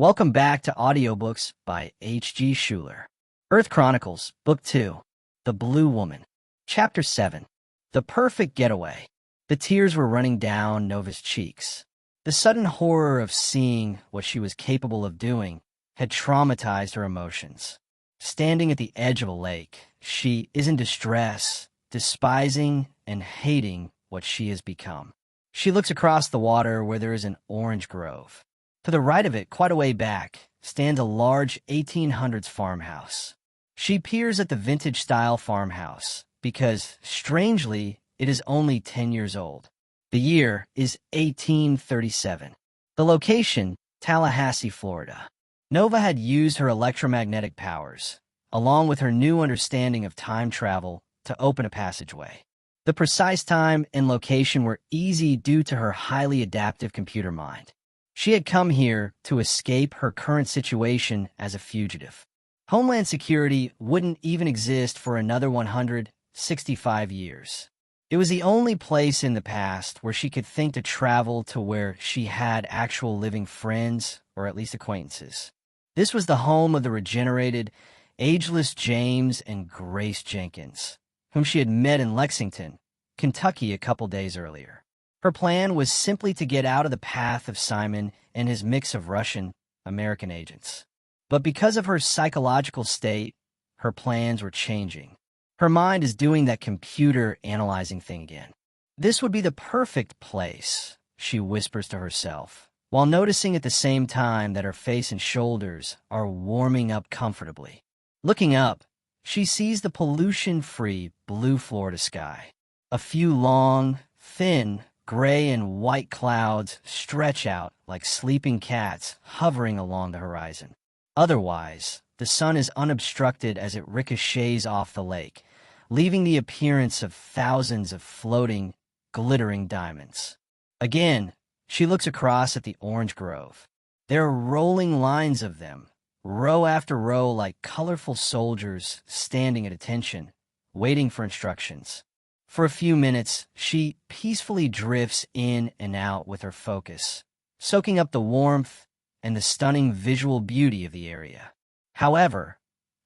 Welcome back to Audiobooks by H.G. Shuler. Earth Chronicles, Book 2, The Blue Woman. Chapter 7, The Perfect Getaway. The tears were running down Nova's cheeks. The sudden horror of seeing what she was capable of doing had traumatized her emotions. Standing at the edge of a lake, she is in distress, despising and hating what she has become. She looks across the water where there is an orange grove. To the right of it, quite a way back, stands a large 1800s farmhouse. She peers at the vintage-style farmhouse because, strangely, it is only 10 years old. The year is 1837. The location, Tallahassee, Florida. Nova had used her electromagnetic powers, along with her new understanding of time travel, to open a passageway. The precise time and location were easy due to her highly adaptive computer mind. She had come here to escape her current situation as a fugitive. Homeland Security wouldn't even exist for another 165 years. It was the only place in the past where she could think to travel to where she had actual living friends, or at least acquaintances. This was the home of the regenerated, ageless James and Grace Jenkins, whom she had met in Lexington, Kentucky a couple days earlier. Her plan was simply to get out of the path of Simon and his mix of Russian, American agents. But because of her psychological state, her plans were changing. Her mind is doing that computer analyzing thing again. This would be the perfect place, she whispers to herself, while noticing at the same time that her face and shoulders are warming up comfortably. Looking up, she sees the pollution-free blue Florida sky. A few long, thin, gray and white clouds stretch out like sleeping cats hovering along the horizon. Otherwise, the sun is unobstructed as it ricochets off the lake, leaving the appearance of thousands of floating, glittering diamonds. Again, she looks across at the orange grove. There are rolling lines of them, row after row like colorful soldiers standing at attention, waiting for instructions. For a few minutes, she peacefully drifts in and out with her focus, soaking up the warmth and the stunning visual beauty of the area. However,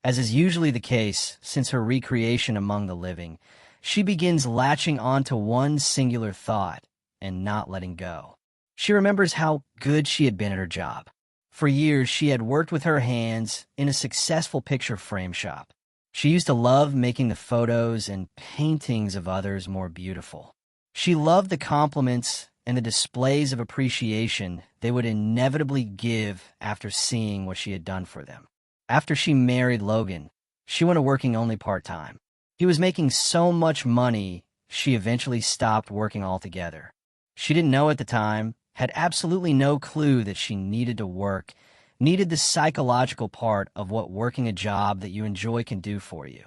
as is usually the case since her recreation among the living, she begins latching onto one singular thought and not letting go. She remembers how good she had been at her job. For years, she had worked with her hands in a successful picture frame shop. She used to love making the photos and paintings of others more beautiful. She loved the compliments and the displays of appreciation they would inevitably give after seeing what she had done for them. After she married Logan, she went to working only part-time. He was making so much money, she eventually stopped working altogether. She didn't know at the time, had absolutely no clue that she needed to work, needed the psychological part of what working a job that you enjoy can do for you.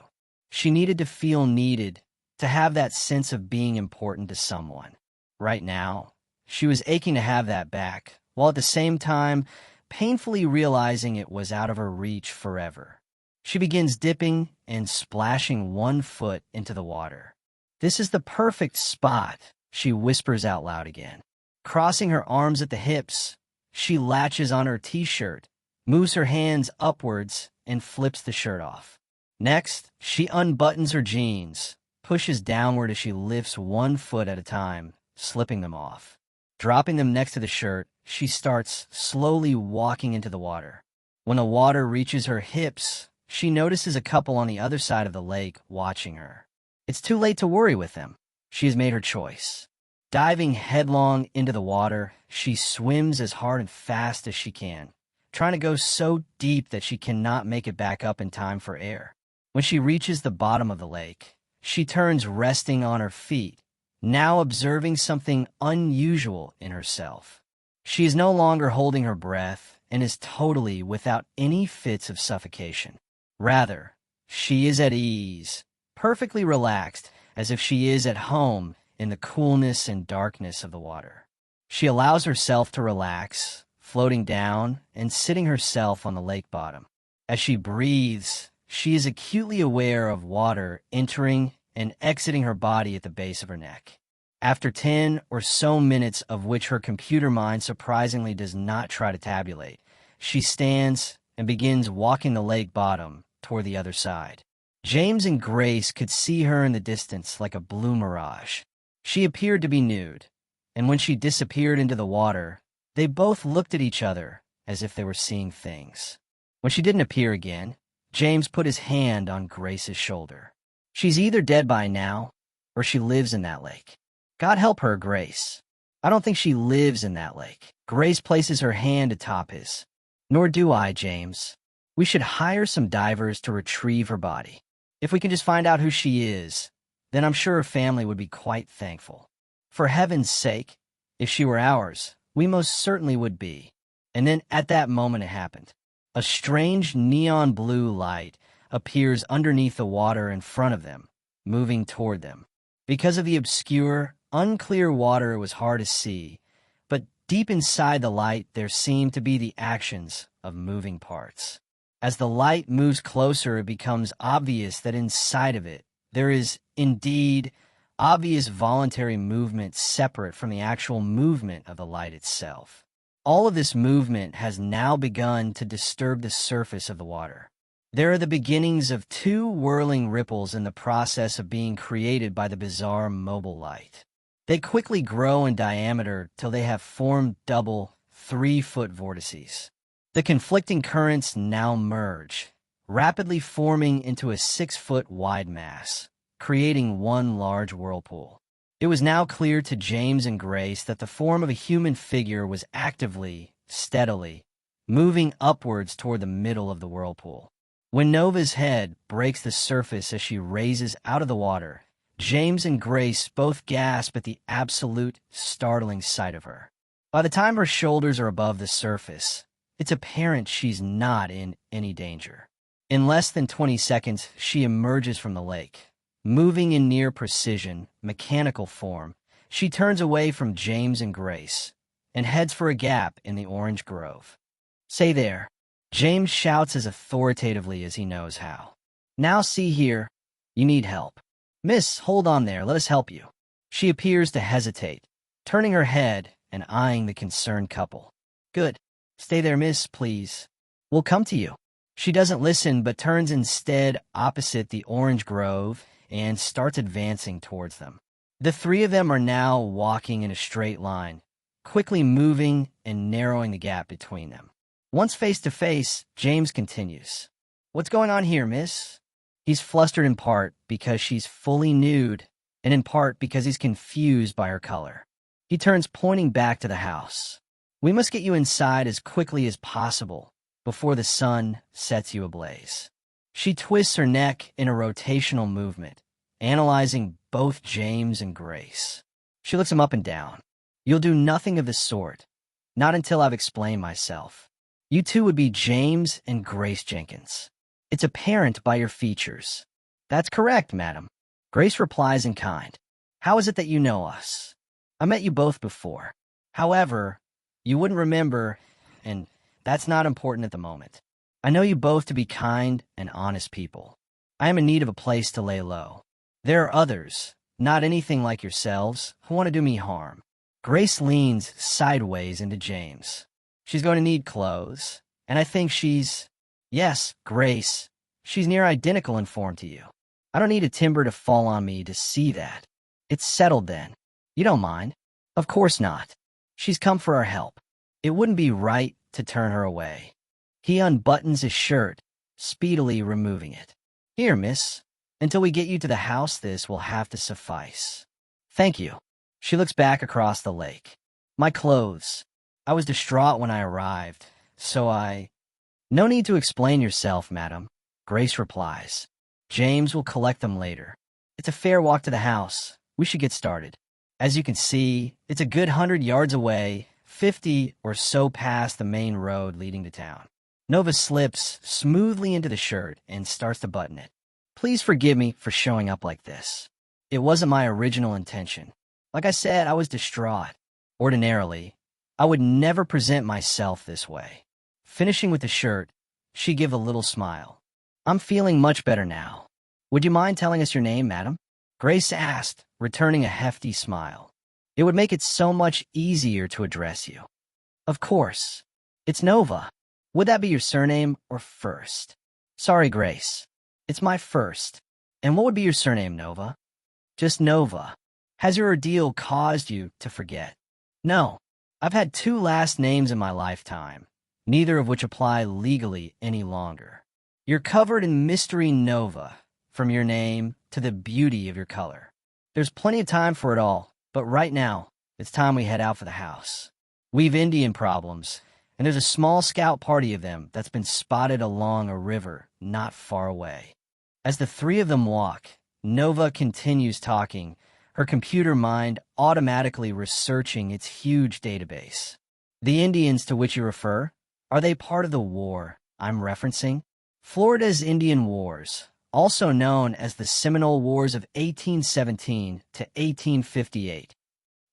She needed to feel needed, to have that sense of being important to someone. Right now, she was aching to have that back, while at the same time, painfully realizing it was out of her reach forever. She begins dipping and splashing one foot into the water. "This is the perfect spot," she whispers out loud again. Crossing her arms at the hips, she latches on her t-shirt, moves her hands upwards, and flips the shirt off. Next, she unbuttons her jeans, pushes downward as she lifts one foot at a time, slipping them off. Dropping them next to the shirt, she starts slowly walking into the water. When the water reaches her hips, she notices a couple on the other side of the lake watching her. It's too late to worry with them. She has made her choice. Diving headlong into the water, she swims as hard and fast as she can, trying to go so deep that she cannot make it back up in time for air. When she reaches the bottom of the lake, she turns resting on her feet, now observing something unusual in herself. She is no longer holding her breath and is totally without any fits of suffocation. Rather, she is at ease, perfectly relaxed, as if she is at home in the coolness and darkness of the water. She allows herself to relax, floating down and sitting herself on the lake bottom. As she breathes, she is acutely aware of water entering and exiting her body at the base of her neck. After 10 or so minutes of which her computer mind surprisingly does not try to tabulate, she stands and begins walking the lake bottom toward the other side. James and Grace could see her in the distance like a blue mirage. She appeared to be nude, and when she disappeared into the water, they both looked at each other as if they were seeing things. When she didn't appear again, James put his hand on Grace's shoulder. She's either dead by now, or she lives in that lake. God help her, Grace. I don't think she lives in that lake. Grace places her hand atop his. Nor do I, James. We should hire some divers to retrieve her body. If we can just find out who she is, then I'm sure her family would be quite thankful. For heaven's sake, if she were ours, we most certainly would be. And then at that moment it happened. A strange neon blue light appears underneath the water in front of them, moving toward them. Because of the obscure, unclear water, it was hard to see, but deep inside the light there seemed to be the actions of moving parts. As the light moves closer, it becomes obvious that inside of it there is indeed obvious voluntary movement separate from the actual movement of the light itself. All of this movement has now begun to disturb the surface of the water. There are the beginnings of two whirling ripples in the process of being created by the bizarre mobile light. They quickly grow in diameter till they have formed double, 3-foot vortices. The conflicting currents now merge, rapidly forming into a 6-foot wide mass, creating one large whirlpool. It was now clear to James and Grace that the form of a human figure was actively, steadily, moving upwards toward the middle of the whirlpool. When Nova's head breaks the surface as she raises out of the water, James and Grace both gasp at the absolute, startling sight of her. By the time her shoulders are above the surface, it's apparent she's not in any danger. In less than 20 seconds, she emerges from the lake. Moving in near precision, mechanical form, she turns away from James and Grace and heads for a gap in the orange grove. "Say there," James shouts as authoritatively as he knows how. "Now see here, you need help. Miss, hold on there, let us help you." She appears to hesitate, turning her head and eyeing the concerned couple. "Good. Stay there, miss, please. We'll come to you." She doesn't listen but turns instead opposite the orange grove and starts advancing towards them. The three of them are now walking in a straight line, quickly moving and narrowing the gap between them. Once face to face, James continues. "What's going on here, miss?" He's flustered in part because she's fully nude, and in part because he's confused by her color. He turns, pointing back to the house. "We must get you inside as quickly as possible before the sun sets you ablaze." She twists her neck in a rotational movement, analyzing both James and Grace. She looks him up and down. "You'll do nothing of the sort. Not until I've explained myself. You two would be James and Grace Jenkins. It's apparent by your features." "That's correct, madam." Grace replies in kind. "How is it that you know us? I met you both before. However, you wouldn't remember, and that's not important at the moment. I know you both to be kind and honest people. I am in need of a place to lay low. There are others, not anything like yourselves, who want to do me harm." Grace leans sideways into James. "She's going to need clothes, and I think she's—" "Yes, Grace, she's near identical in form to you. I don't need a timber to fall on me to see that. It's settled then. You don't mind?" "Of course not. She's come for our help. It wouldn't be right to turn her away." He unbuttons his shirt, speedily removing it. "Here, miss. Until we get you to the house, this will have to suffice." "Thank you." She looks back across the lake. "My clothes. I was distraught when I arrived, so I—" "No need to explain yourself, madam," Grace replies. "James will collect them later. It's a fair walk to the house. We should get started. As you can see, it's a good 100 yards away, 50 or so past the main road leading to town." Nova slips smoothly into the shirt and starts to button it. "Please forgive me for showing up like this. It wasn't my original intention. Like I said, I was distraught. Ordinarily, I would never present myself this way." Finishing with the shirt, she gave a little smile. "I'm feeling much better now. Would you mind telling us your name, madam?" Grace asked, returning a hefty smile. "It would make it so much easier to address you." "Of course. It's Nova. Would that be your surname or first? Sorry, Grace. It's my first. And what would be your surname, Nova? Just Nova. Has your ordeal caused you to forget? No. I've had 2 last names in my lifetime, neither of which apply legally any longer. You're covered in mystery, Nova, from your name to the beauty of your color. There's plenty of time for it all, but right now, it's time we head out for the house. We've Indian problems, and there's a small scout party of them that's been spotted along a river not far away. As the 3 of them walk, Nova continues talking, her computer mind automatically researching its huge database. The Indians to which you refer, are they part of the war I'm referencing? Florida's Indian Wars, also known as the Seminole Wars of 1817 to 1858.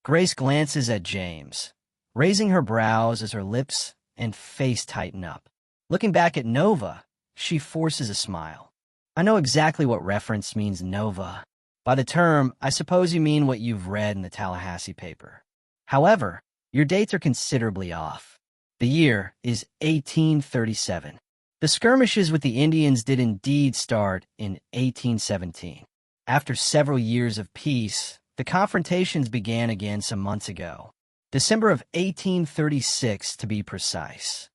Grace glances at James, raising her brows as her lips and face tighten up. Looking back at Nova, she forces a smile. I know exactly what reference means, Nova. By the term, I suppose you mean what you've read in the Tallahassee paper. However, your dates are considerably off. The year is 1837. The skirmishes with the Indians did indeed start in 1817. After several years of peace, the confrontations began again some months ago. December of 1836, to be precise.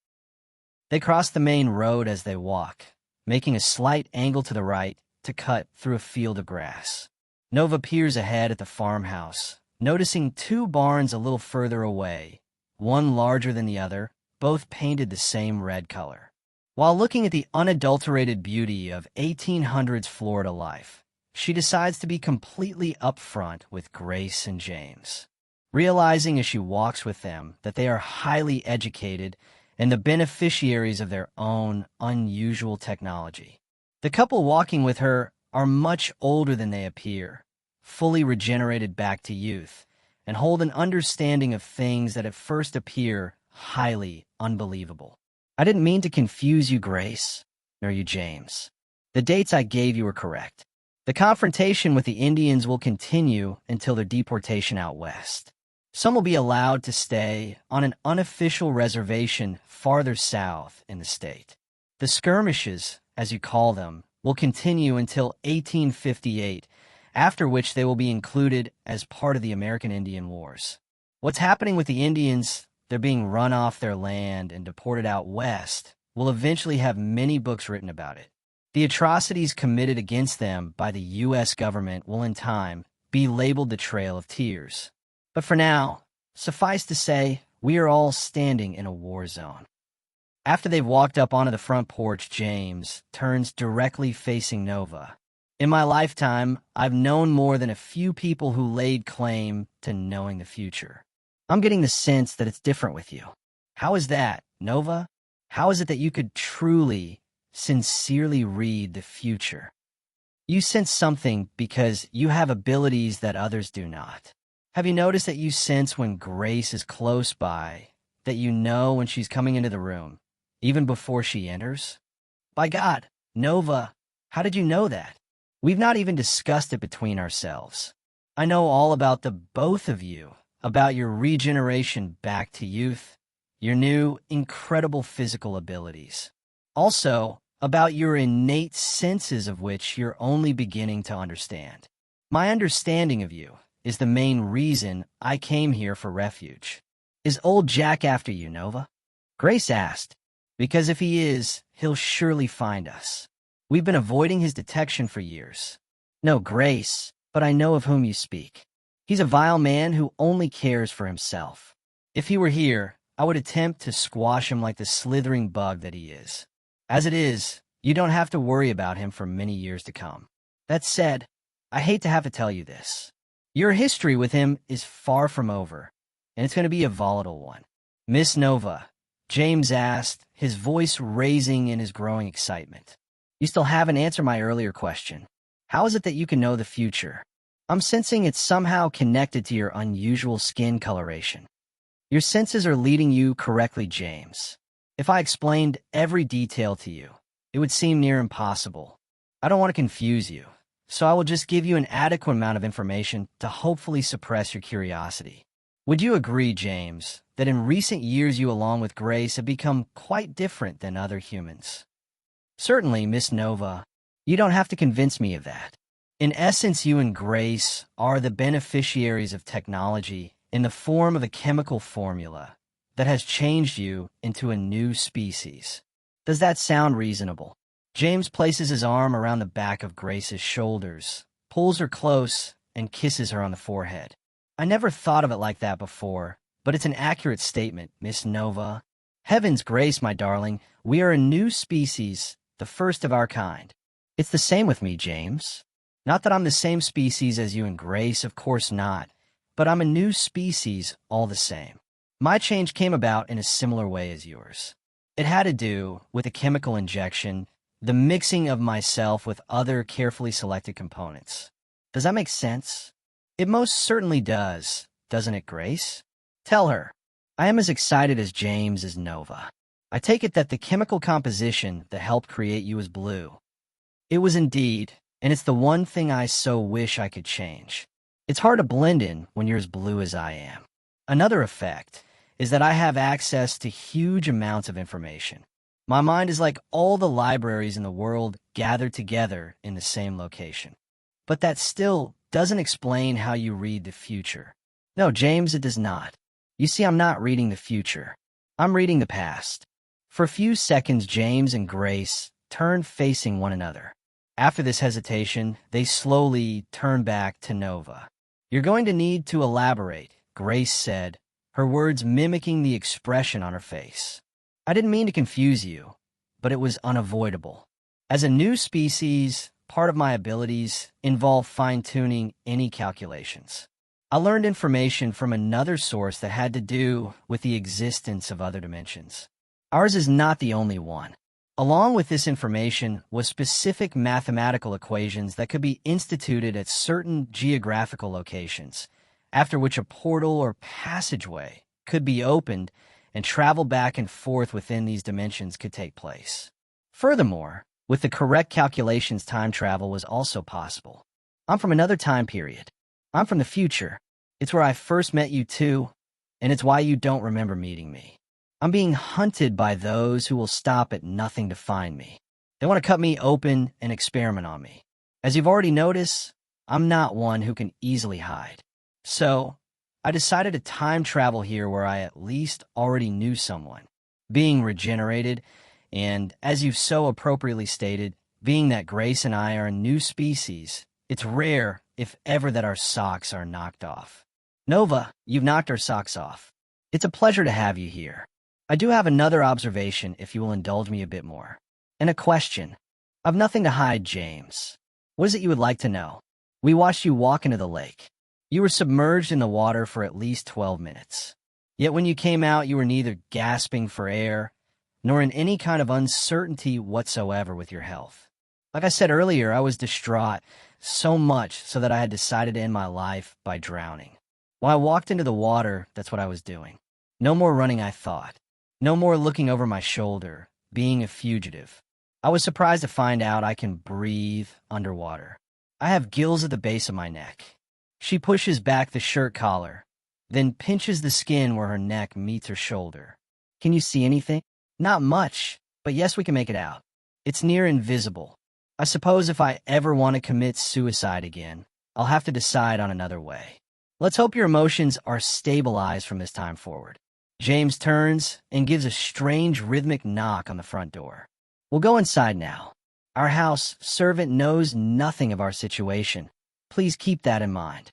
They cross the main road as they walk, making a slight angle to the right to cut through a field of grass. Nova peers ahead at the farmhouse, noticing 2 barns a little further away, one larger than the other, both painted the same red color. While looking at the unadulterated beauty of 1800s Florida life, she decides to be completely upfront with Grace and James, realizing as she walks with them that they are highly educated and the beneficiaries of their own unusual technology. The couple walking with her are much older than they appear, fully regenerated back to youth, and hold an understanding of things that at first appear highly unbelievable. I didn't mean to confuse you, Grace, nor you, James. The dates I gave you were correct. The confrontation with the Indians will continue until their deportation out west. Some will be allowed to stay on an unofficial reservation farther south in the state. The skirmishes, as you call them, will continue until 1858, after which they will be included as part of the American Indian Wars. What's happening with the Indians, they're being run off their land and deported out west, will eventually have many books written about it. The atrocities committed against them by the U.S. government will in time be labeled the Trail of Tears. But for now, suffice to say, we are all standing in a war zone. After they've walked up onto the front porch, James turns directly facing Nova. In my lifetime, I've known more than a few people who laid claim to knowing the future. I'm getting the sense that it's different with you. How is that, Nova? How is it that you could truly, sincerely read the future? You sense something because you have abilities that others do not. Have you noticed that you sense when Grace is close by, that you know when she's coming into the room, even before she enters? By God, Nova, how did you know that? We've not even discussed it between ourselves. I know all about the both of you, about your regeneration back to youth, your new, incredible physical abilities. Also, about your innate senses of which you're only beginning to understand. My understanding of you is the main reason I came here for refuge. Is old Jack after you, Nova? Grace asked, because if he is, he'll surely find us. We've been avoiding his detection for years. No, Grace, but I know of whom you speak. He's a vile man who only cares for himself. If he were here, I would attempt to squash him like the slithering bug that he is. As it is, you don't have to worry about him for many years to come. That said, I hate to have to tell you this. Your history with him is far from over, and it's going to be a volatile one. Miss Nova, James asked, his voice raising in his growing excitement. You still haven't answered my earlier question. How is it that you can know the future? I'm sensing it's somehow connected to your unusual skin coloration. Your senses are leading you correctly, James. If I explained every detail to you, it would seem near impossible. I don't want to confuse you, so I will just give you an adequate amount of information to hopefully suppress your curiosity. Would you agree, James, that in recent years you along with Grace have become quite different than other humans. Certainly, Miss Nova, you don't have to convince me of that. In essence, you and Grace are the beneficiaries of technology in the form of a chemical formula that has changed you into a new species. Does that sound reasonable? James places his arm around the back of Grace's shoulders, pulls her close, and kisses her on the forehead. I never thought of it like that before, but it's an accurate statement, Miss Nova. Heavens, Grace, my darling, we are a new species, the first of our kind. It's the same with me, James. Not that I'm the same species as you and Grace, of course not, but I'm a new species all the same. My change came about in a similar way as yours. It had to do with a chemical injection, the mixing of myself with other carefully selected components. Does that make sense? It most certainly does, doesn't it, Grace? Tell her. I am as excited as James is Nova. I take it that the chemical composition that helped create you is blue. It was indeed, and it's the one thing I so wish I could change. It's hard to blend in when you're as blue as I am. Another effect is that I have access to huge amounts of information. My mind is like all the libraries in the world gathered together in the same location. But that still doesn't explain how you read the future. No, James, it does not. You see, I'm not reading the future. I'm reading the past. For a few seconds, James and Grace turned facing one another. After this hesitation, they slowly turned back to Nova. You're going to need to elaborate, Grace said, her words mimicking the expression on her face. I didn't mean to confuse you, but it was unavoidable. As a new species, part of my abilities involve fine-tuning any calculations. I learned information from another source that had to do with the existence of other dimensions. Ours is not the only one. Along with this information was specific mathematical equations that could be instituted at certain geographical locations, after which a portal or passageway could be opened and travel back and forth within these dimensions could take place. Furthermore, with the correct calculations, time travel was also possible. I'm from another time period. I'm from the future. It's where I first met you too, and it's why you don't remember meeting me. I'm being hunted by those who will stop at nothing to find me. They want to cut me open and experiment on me. As you've already noticed, I'm not one who can easily hide. So, I decided to time travel here where I at least already knew someone, being regenerated, and, as you've so appropriately stated, being that Grace and I are a new species, it's rare, if ever, that our socks are knocked off. Nova, you've knocked our socks off. It's a pleasure to have you here. I do have another observation, if you will indulge me a bit more. And a question. I've nothing to hide, James. What is it you would like to know? We watched you walk into the lake. You were submerged in the water for at least 12 minutes. Yet when you came out, you were neither gasping for air, nor in any kind of uncertainty whatsoever with your health. Like I said earlier, I was distraught, so much so that I had decided to end my life by drowning. When I walked into the water, that's what I was doing. No more running, I thought. No more looking over my shoulder, being a fugitive. I was surprised to find out I can breathe underwater. I have gills at the base of my neck. She pushes back the shirt collar, then pinches the skin where her neck meets her shoulder. Can you see anything? Not much, but yes, we can make it out. It's near invisible. I suppose if I ever want to commit suicide again, I'll have to decide on another way. Let's hope your emotions are stabilized from this time forward. James turns and gives a strange rhythmic knock on the front door. We'll go inside now. Our house servant knows nothing of our situation. Please keep that in mind.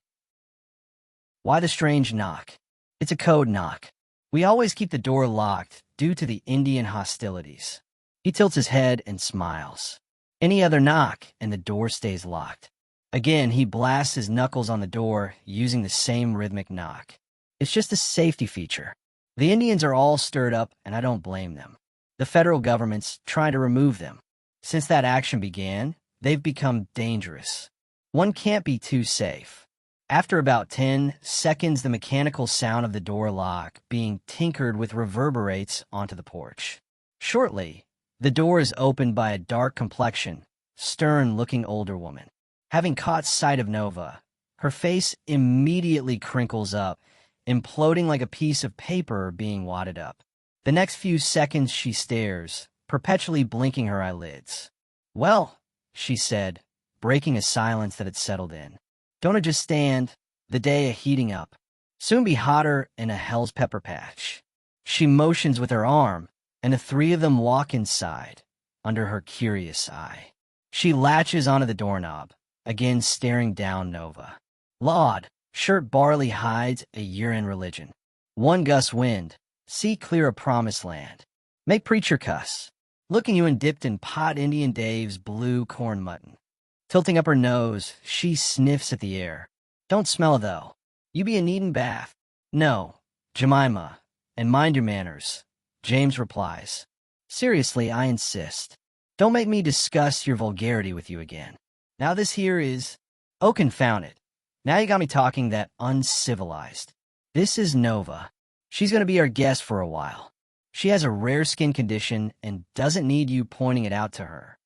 Why the strange knock? It's a code knock. We always keep the door locked due to the Indian hostilities. He tilts his head and smiles. Any other knock and the door stays locked. Again, he blasts his knuckles on the door using the same rhythmic knock. It's just a safety feature. The Indians are all stirred up, and I don't blame them. The federal government's trying to remove them. Since that action began, they've become dangerous. One can't be too safe. After about 10 seconds, the mechanical sound of the door lock being tinkered with reverberates onto the porch. Shortly, the door is opened by a dark complexion, stern-looking older woman. Having caught sight of Nova, her face immediately crinkles up imploding like a piece of paper being wadded up. The next few seconds she stares, perpetually blinking her eyelids. "Well," she said, breaking a silence that had settled in. "Don't it just stand? The day a-heating up. Soon be hotter in a hell's pepper patch." She motions with her arm, and the three of them walk inside, under her curious eye. She latches onto the doorknob, again staring down Nova. "Laud, shirt barley hides a year-end religion. One gust wind, see clear a promised land. Make preacher cuss. Looking you and dipped in pot Indian Dave's blue corn mutton." Tilting up her nose, she sniffs at the air. "Don't smell, though. You be a needin' bath." "No, Jemima, and mind your manners," James replies. "Seriously, I insist. Don't make me discuss your vulgarity with you again. Now this here is— Oh, confound it. Now you got me talking that uncivilized. This is Nova. She's going to be our guest for a while. She has a rare skin condition and doesn't need you pointing it out to her."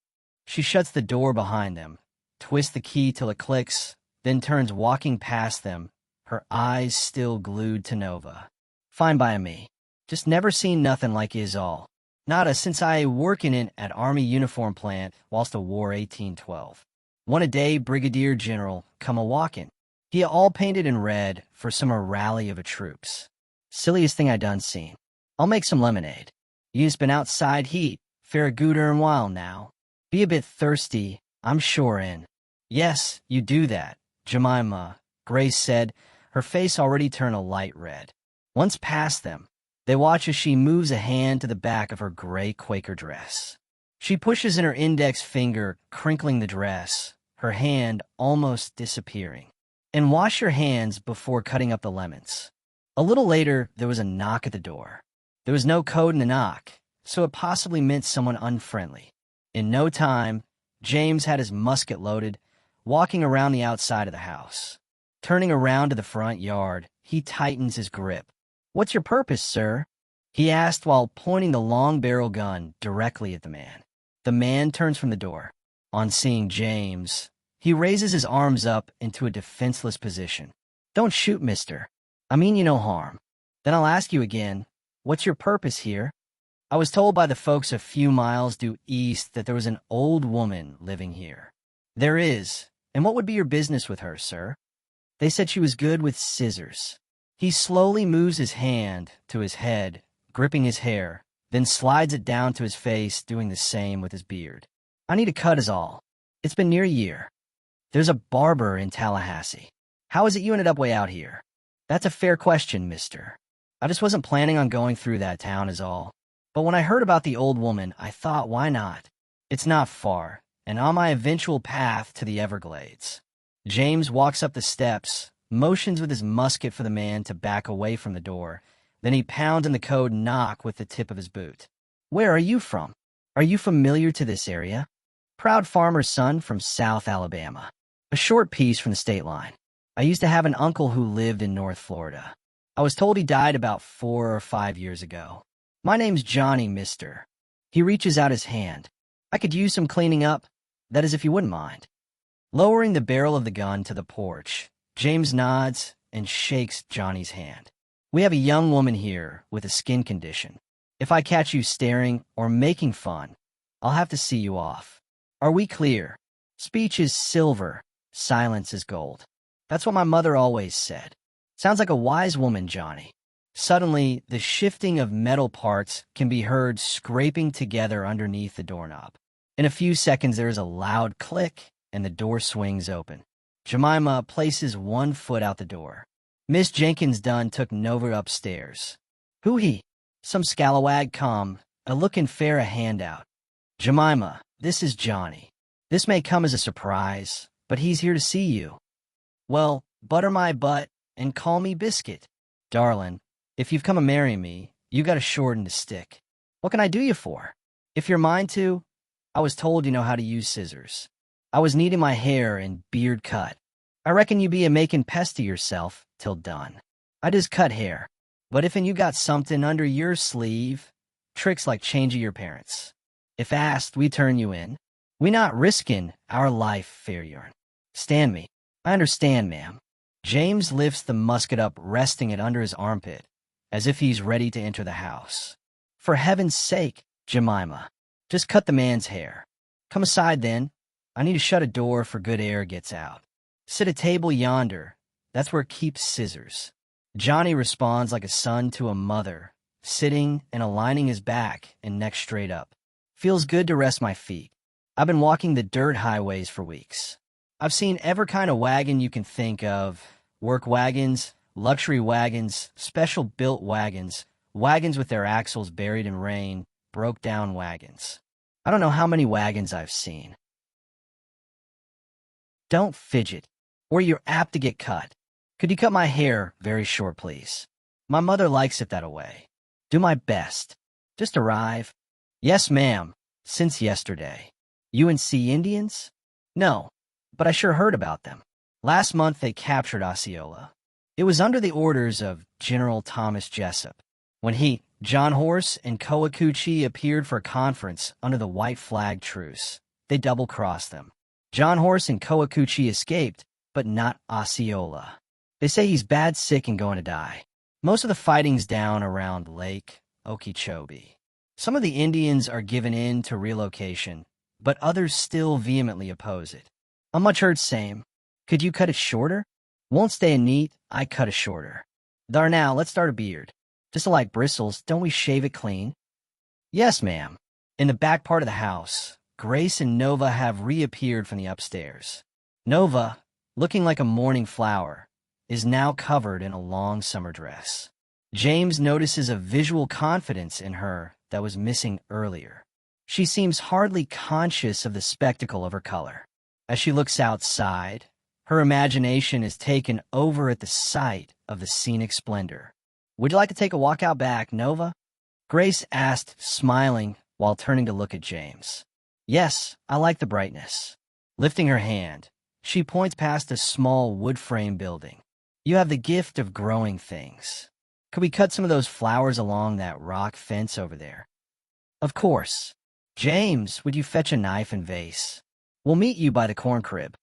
She shuts the door behind them, twists the key till it clicks, then turns walking past them, her eyes still glued to Nova. "Fine by me. Just never seen nothing like is all. Nada since I working in at Army uniform plant whilst the war 1812. One a day brigadier general come a-walkin'. He all painted in red for some rally of a troops. Silliest thing I done seen. I'll make some lemonade. You just been outside heat, fair gooder and while now. Be a bit thirsty, I'm sure in." "Yes, you do that, Jemima," Grace said, her face already turned a light red. Once past them, they watch as she moves a hand to the back of her gray Quaker dress. She pushes in her index finger, crinkling the dress, her hand almost disappearing. "And wash your hands before cutting up the lemons." A little later, there was a knock at the door. There was no code in the knock, so it possibly meant someone unfriendly. In no time, James had his musket loaded, walking around the outside of the house. Turning around to the front yard, he tightens his grip. "What's your purpose, sir?" he asked while pointing the long-barrel gun directly at the man. The man turns from the door. On seeing James, he raises his arms up into a defenseless position. "Don't shoot, mister. I mean you no harm." "Then I'll ask you again, what's your purpose here?" "I was told by the folks a few miles due east that there was an old woman living here." "There is. And what would be your business with her, sir?" "They said she was good with scissors." He slowly moves his hand to his head, gripping his hair, then slides it down to his face, doing the same with his beard. "I need a cut is all. It's been near a year. There's a barber in Tallahassee. How is it you ended up way out here?" "That's a fair question, mister. I just wasn't planning on going through that town is all. But when I heard about the old woman, I thought, why not? It's not far, and on my eventual path to the Everglades." James walks up the steps, motions with his musket for the man to back away from the door, then he pounds in the code knock with the tip of his boot. "Where are you from? Are you familiar to this area?" "Proud farmer's son from South Alabama. A short piece from the state line. I used to have an uncle who lived in North Florida. I was told he died about 4 or 5 years ago. My name's Johnny, mister." He reaches out his hand. "I could use some cleaning up. That is, if you wouldn't mind." Lowering the barrel of the gun to the porch, James nods and shakes Johnny's hand. "We have a young woman here with a skin condition. If I catch you staring or making fun, I'll have to see you off. Are we clear? Speech is silver, silence is gold. That's what my mother always said. Sounds like a wise woman, Johnny." Suddenly, the shifting of metal parts can be heard scraping together underneath the doorknob. In a few seconds, there is a loud click, and the door swings open. Jemima places one foot out the door. "Miss Jenkins Dunn took Nova upstairs." "Who he?" "Some scalawag come, a-lookin' fair a handout." "Jemima, this is Johnny. This may come as a surprise, but he's here to see you." "Well, butter my butt and call me Biscuit." "Darlin', if you've come a marry me, you gotta shorten the stick. What can I do you for?" "If you're mine to, I was told you know how to use scissors. I was needing my hair and beard cut. I reckon you be a-making pest of yourself till done. I just cut hair. But if'n you got somethin' under your sleeve, tricks like changing your parents. If asked, we turn you in. We not riskin' our life fair yourn. Stand me." "I understand, ma'am." James lifts the musket up, resting it under his armpit, as if he's ready to enter the house. For heaven's sake, Jemima, just cut the man's hair. Come aside then. I need to shut a door for good air gets out. Sit a table yonder. That's where it keeps scissors. Johnny responds like a son to a mother, sitting and aligning his back and neck straight up. Feels good to rest my feet. I've been walking the dirt highways for weeks. I've seen every kind of wagon you can think of. Work wagons, luxury wagons, special-built wagons, wagons with their axles buried in rain, broke-down wagons. I don't know how many wagons I've seen. Don't fidget, or you're apt to get cut. Could you cut my hair very short, please? My mother likes it that way. Do my best. Just arrive. Yes, ma'am. Since yesterday. UNC Indians? No, but I sure heard about them. Last month they captured Osceola. It was under the orders of General Thomas Jessup. When he, John Horse, and Coacucci appeared for a conference under the white flag truce, they double-crossed them. John Horse and Coacucci escaped, but not Osceola. They say he's bad sick and going to die. Most of the fighting's down around Lake Okeechobee. Some of the Indians are given in to relocation, but others still vehemently oppose it. I'm much heard same. Could you cut it shorter? Won't stay in neat, I cut it shorter. Thar now, let's start a beard. Just like bristles, don't we shave it clean? Yes, ma'am. In the back part of the house, Grace and Nova have reappeared from the upstairs. Nova, looking like a morning flower, is now covered in a long summer dress. James notices a visual confidence in her that was missing earlier. She seems hardly conscious of the spectacle of her color. As she looks outside, her imagination is taken over at the sight of the scenic splendor. Would you like to take a walk out back, Nova? Grace asked, smiling while turning to look at James. Yes, I like the brightness. Lifting her hand, she points past a small wood-frame building. You have the gift of growing things. Could we cut some of those flowers along that rock fence over there? Of course. James, would you fetch a knife and vase? We'll meet you by the corn crib.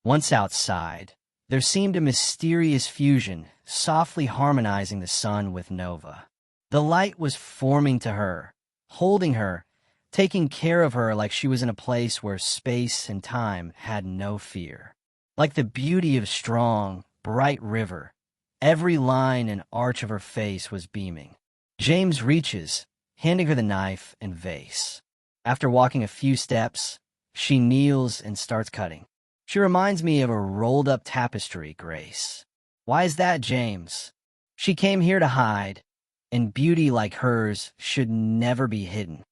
Once outside, there seemed a mysterious fusion, softly harmonizing the sun with Nova. The light was forming to her, holding her, taking care of her like she was in a place where space and time had no fear. Like the beauty of a strong, bright river, every line and arch of her face was beaming. James reaches, handing her the knife and vase. After walking a few steps, she kneels and starts cutting. She reminds me of a rolled-up tapestry, Grace. Why is that, James? She came here to hide, and beauty like hers should never be hidden.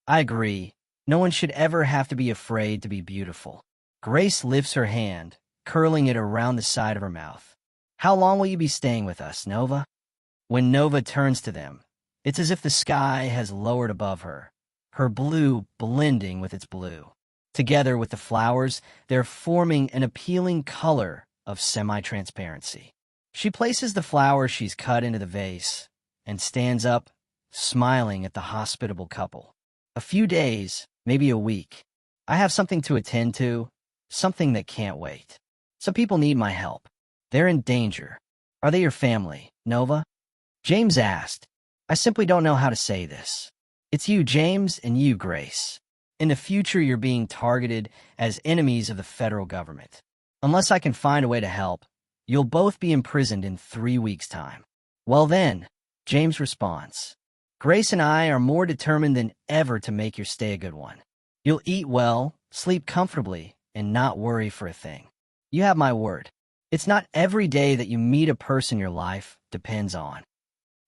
I agree. No one should ever have to be afraid to be beautiful. Grace lifts her hand, curling it around the side of her mouth. How long will you be staying with us, Nova? When Nova turns to them, it's as if the sky has lowered above her, her blue blending with its blue. Together with the flowers, they're forming an appealing color of semi-transparency. She places the flowers she's cut into the vase and stands up, smiling at the hospitable couple. A few days, maybe a week. I have something to attend to, something that can't wait. Some people need my help. They're in danger. Are they your family, Nova? James asked. I simply don't know how to say this. It's you, James, and you, Grace. In the future, you're being targeted as enemies of the federal government. Unless I can find a way to help, you'll both be imprisoned in 3 weeks' time. Well then, James responds. Grace and I are more determined than ever to make your stay a good one. You'll eat well, sleep comfortably, and not worry for a thing. You have my word. It's not every day that you meet a person your life depends on.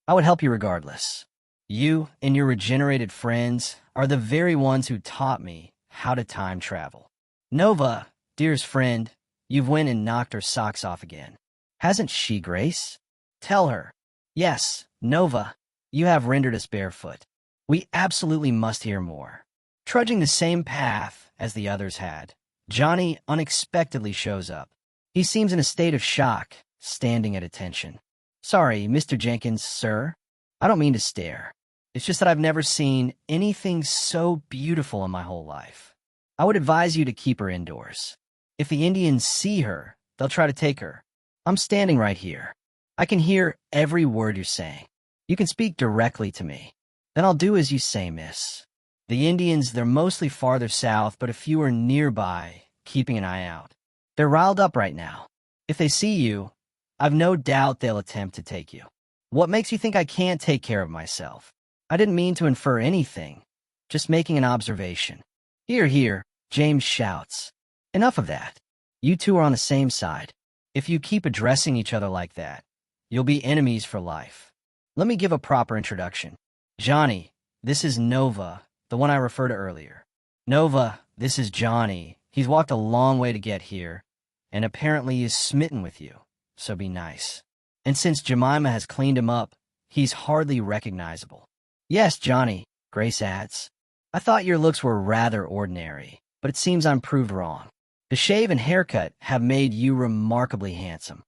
I would help you regardless. You and your regenerated friends are the very ones who taught me how to time travel. Nova, dearest friend, you've went and knocked her socks off again. Hasn't she, Grace? Tell her. Yes, Nova, you have rendered us barefoot. We absolutely must hear more. Trudging the same path as the others had, Johnny unexpectedly shows up. He seems in a state of shock, standing at attention. Sorry, Mr. Jenkins, sir. I don't mean to stare. It's just that I've never seen anything so beautiful in my whole life. I would advise you to keep her indoors. If the Indians see her, they'll try to take her. I'm standing right here. I can hear every word you're saying. You can speak directly to me. Then I'll do as you say, miss. The Indians, they're mostly farther south, but a few are nearby, keeping an eye out. They're riled up right now. If they see you, I've no doubt they'll attempt to take you. What makes you think I can't take care of myself? I didn't mean to infer anything, just making an observation. Here, here, James shouts. Enough of that. You two are on the same side. If you keep addressing each other like that, you'll be enemies for life. Let me give a proper introduction. Johnny, this is Nova, the one I referred to earlier. Nova, this is Johnny. He's walked a long way to get here, and apparently is smitten with you, so be nice. And since Jemima has cleaned him up, he's hardly recognizable. Yes, Johnny, Grace adds. I thought your looks were rather ordinary, but it seems I'm proved wrong. The shave and haircut have made you remarkably handsome.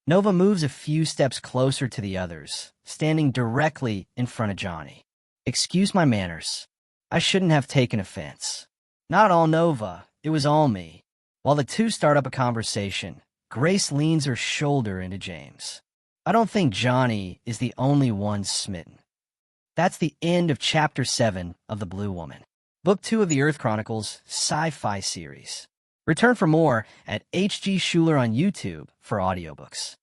Nova moves a few steps closer to the others, standing directly in front of Johnny. Excuse my manners. I shouldn't have taken offense. Not all Nova, it was all me. While the two start up a conversation, Grace leans her shoulder into James. I don't think Johnny is the only one smitten. That's the end of Chapter 7 of The Blue Woman, Book 2 of the Earth Chronicles Sci-Fi series. Return for more at HG Shuler on YouTube for audiobooks.